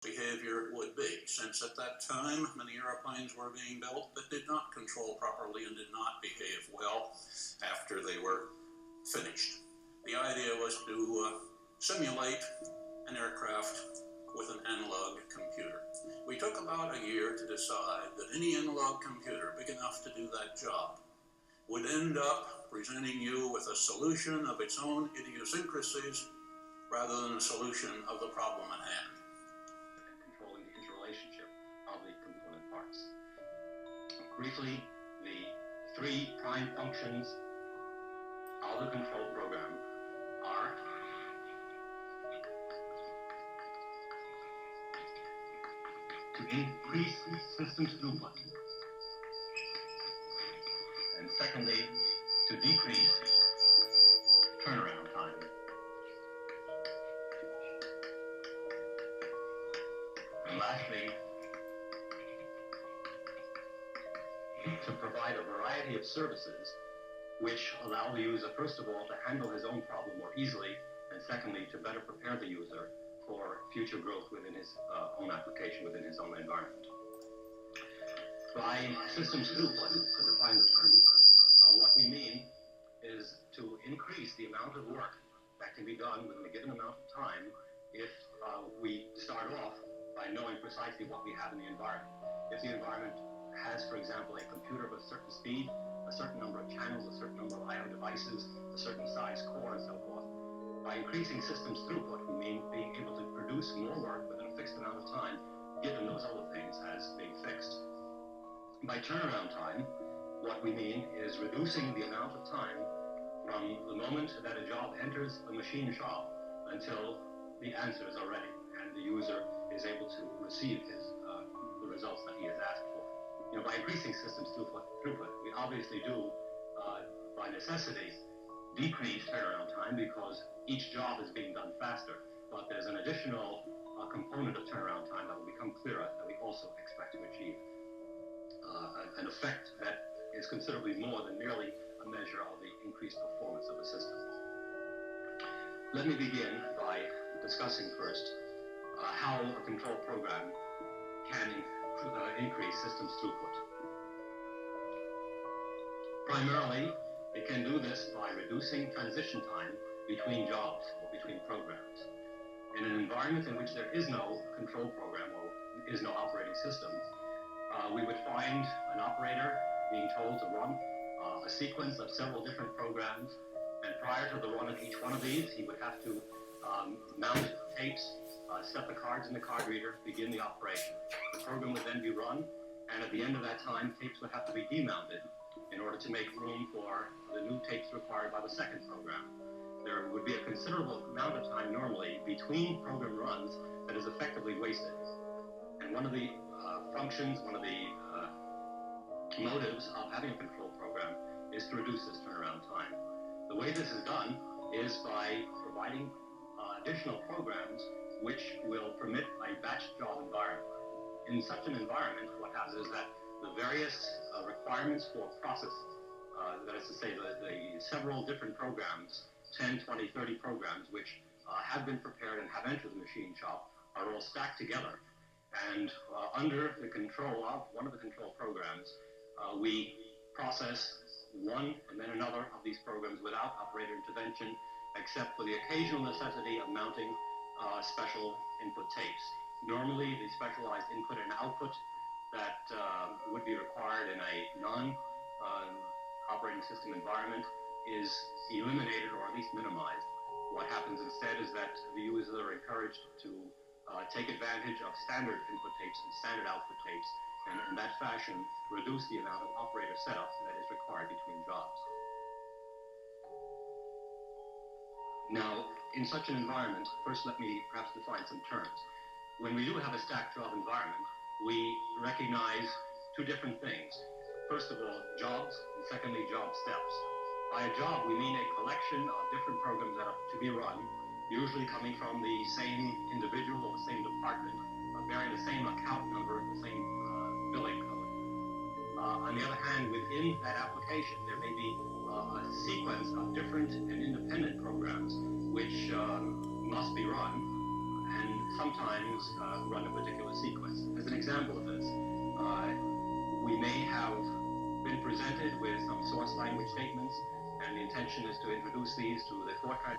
behavior would be, since at that time many airplanes were being built that did not control properly and did not behave well after they were finished. The idea was to simulate an aircraft with an analog computer. We took about a year to decide that any analog computer big enough to do that job would end up presenting you with a solution of its own idiosyncrasies rather than a solution of the problem at hand. Controlling the interrelationship of the component parts. Briefly, the three prime functions of the control program are to increase systems throughput, and secondly, to decrease turnaround time. And lastly, to provide a variety of services which allow the user, first of all, to handle his own problem more easily, and secondly, to better prepare the user for future growth within his own application, within his own environment. By systems throughput, to define the terms, what we mean is to increase the amount of work that can be done within a given amount of time if we start off by knowing precisely what we have in the environment. If the environment has, for example, a computer of a certain speed, a certain number of channels, a certain number of I/O devices, a certain size core, and so forth. By increasing systems throughput, we mean being able to produce more work within a fixed amount of time, given those other things as being fixed. By turnaround time, what we mean is reducing the amount of time from the moment that a job enters a machine shop until the answers are ready and the user is able to receive the results that he has asked for. By increasing systems throughput, we obviously do, by necessity, decrease turnaround time because each job is being done faster. But there's an additional component of turnaround time that will become clearer that we also expect to achieve. An effect that is considerably more than merely a measure of the increased performance of the system. Let me begin by discussing first how a control program can increase systems throughput. Primarily, it can do this by reducing transition time between jobs or between programs. In an environment in which there is no control program or is no operating system, we would find an operator being told to run a sequence of several different programs, and prior to the run of each one of these, he would have to mount tapes, set the cards in the card reader, begin the operation. The program would then be run, and at the end of that time, tapes would have to be demounted in order to make room for the new tapes required by the second program. There would be a considerable amount of time normally between program runs that is effectively wasted. And one of the functions, one of the motives of having a control program is to reduce this turnaround time. The way this is done is by providing additional programs which will permit a batch job environment. In such an environment, what happens is that the various requirements for processing, that is to say the several different programs, 10, 20, 30 programs, which have been prepared and have entered the machine shop, are all stacked together. And under the control of one of the control programs, we process one and then another of these programs without operator intervention, except for the occasional necessity of mounting special input tapes. Normally, the specialized input and output that would be required in a non-operating system environment is eliminated or at least minimized. What happens instead is that the users are encouraged to take advantage of standard input tapes and standard output tapes, and in that fashion reduce the amount of operator setup that is required between jobs. Now, in such an environment, first let me perhaps define some terms. When we do have a stacked job environment, we recognize two different things. First of all, jobs, and secondly, job steps. By a job, we mean a collection of different programs that are to be run, usually coming from the same individual or the same department, bearing the same account number, the same billing code. On the other hand, within that application, there may be a sequence of different and independent programs which must be run, and sometimes run a particular sequence. As an example of this, we may have been presented with some source language statements, and the intention is to introduce these to the Fortran